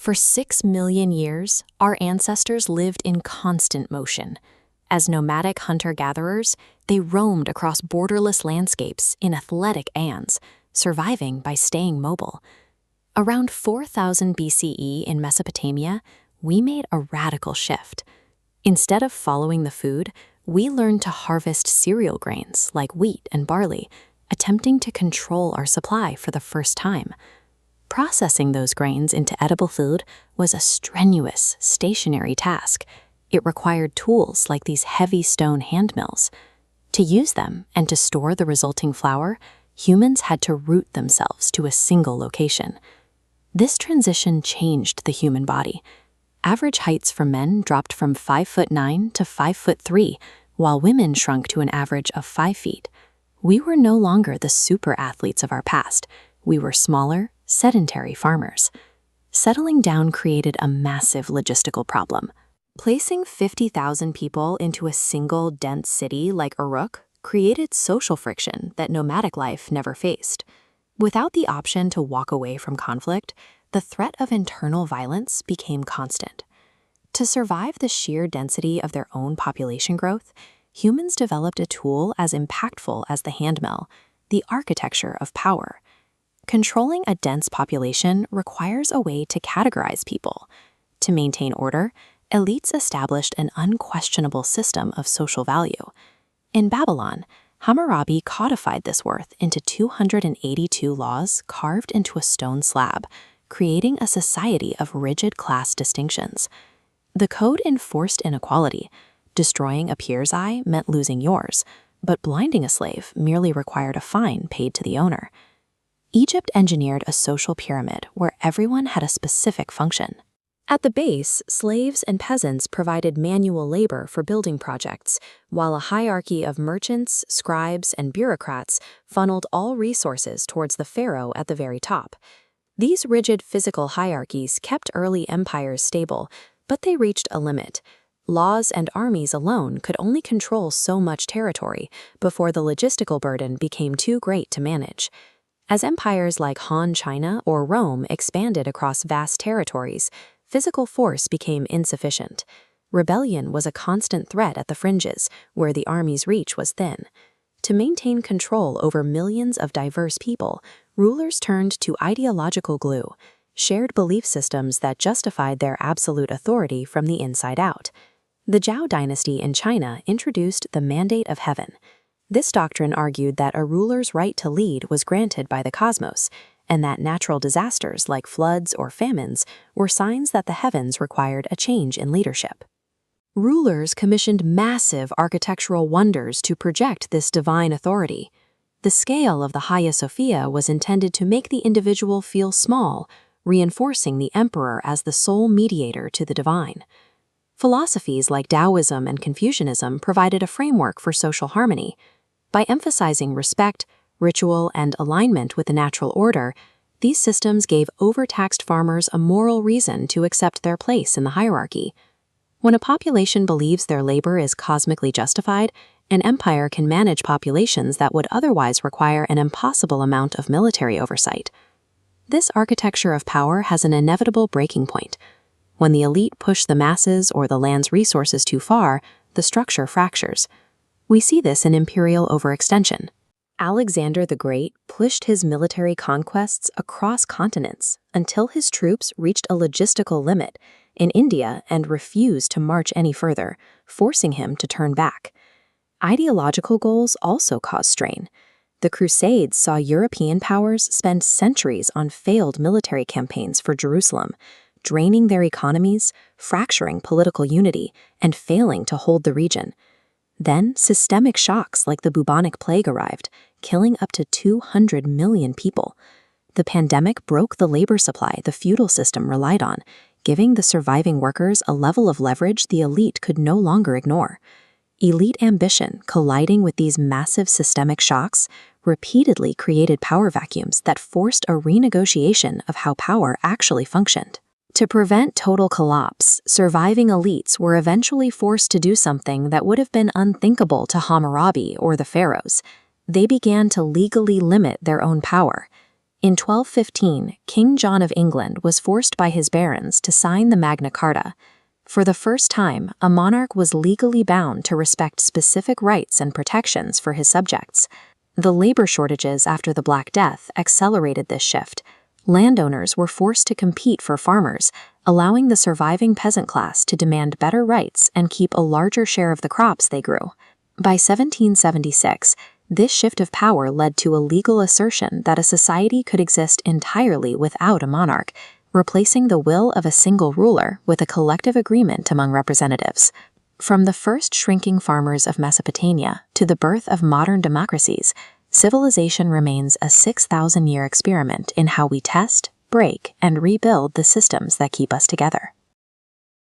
For 6 million years, our ancestors lived in constant motion. As nomadic hunter-gatherers, they roamed across borderless landscapes in athletic ands, surviving by staying mobile. Around 4000 BCE in Mesopotamia, we made a radical shift. Instead of following the food, we learned to harvest cereal grains like wheat and barley, attempting to control our supply for the first time. Processing those grains into edible food was a strenuous, stationary task. It required tools like these heavy stone hand mills. To use them and to store the resulting flour, humans had to root themselves to a single location. This transition changed the human body. Average heights for men dropped from 5'9" to 5'3", while women shrunk to an average of 5 feet. We were no longer the super athletes of our past. We were smaller, sedentary farmers. Settling down created a massive logistical problem. Placing 50,000 people into a single dense city like Uruk created social friction that nomadic life never faced. Without the option to walk away from conflict, the threat of internal violence became constant. To survive the sheer density of their own population growth, humans developed a tool as impactful as the handmill, the architecture of power. Controlling a dense population requires a way to categorize people. To maintain order, elites established an unquestionable system of social value. In Babylon, Hammurabi codified this worth into 282 laws carved into a stone slab, creating a society of rigid class distinctions. The code enforced inequality. Destroying a peer's eye meant losing yours, but blinding a slave merely required a fine paid to the owner. Egypt engineered a social pyramid where everyone had a specific function. At the base, slaves and peasants provided manual labor for building projects, while a hierarchy of merchants, scribes, and bureaucrats funneled all resources towards the pharaoh at the very top. These rigid physical hierarchies kept early empires stable, but they reached a limit. Laws and armies alone could only control so much territory before the logistical burden became too great to manage. As empires like Han China or Rome expanded across vast territories, physical force became insufficient. Rebellion was a constant threat at the fringes, where the army's reach was thin. To maintain control over millions of diverse people, rulers turned to ideological glue, shared belief systems that justified their absolute authority from the inside out. The Zhou dynasty in China introduced the Mandate of Heaven. This doctrine argued that a ruler's right to lead was granted by the cosmos, and that natural disasters like floods or famines were signs that the heavens required a change in leadership. Rulers commissioned massive architectural wonders to project this divine authority. The scale of the Hagia Sophia was intended to make the individual feel small, reinforcing the emperor as the sole mediator to the divine. Philosophies like Taoism and Confucianism provided a framework for social harmony. By emphasizing respect, ritual, and alignment with the natural order, these systems gave overtaxed farmers a moral reason to accept their place in the hierarchy. When a population believes their labor is cosmically justified, an empire can manage populations that would otherwise require an impossible amount of military oversight. This architecture of power has an inevitable breaking point. When the elite push the masses or the land's resources too far, the structure fractures. We see this in imperial overextension. Alexander the Great pushed his military conquests across continents until his troops reached a logistical limit in India and refused to march any further, forcing him to turn back. Ideological goals also caused strain. The Crusades saw European powers spend centuries on failed military campaigns for Jerusalem, draining their economies, fracturing political unity, and failing to hold the region. Then, systemic shocks like the bubonic plague arrived, killing up to 200 million people. The pandemic broke the labor supply the feudal system relied on, giving the surviving workers a level of leverage the elite could no longer ignore. Elite ambition, colliding with these massive systemic shocks, repeatedly created power vacuums that forced a renegotiation of how power actually functioned. To prevent total collapse, surviving elites were eventually forced to do something that would have been unthinkable to Hammurabi or the pharaohs. They began to legally limit their own power. In 1215, King John of England was forced by his barons to sign the Magna Carta. For the first time, a monarch was legally bound to respect specific rights and protections for his subjects. The labor shortages after the Black Death accelerated this shift. Landowners were forced to compete for farmers, allowing the surviving peasant class to demand better rights and keep a larger share of the crops they grew. By 1776, this shift of power led to a legal assertion that a society could exist entirely without a monarch, replacing the will of a single ruler with a collective agreement among representatives. From the first shrinking farmers of Mesopotamia to the birth of modern democracies, civilization remains a 6,000-year experiment in how we test, break, and rebuild the systems that keep us together.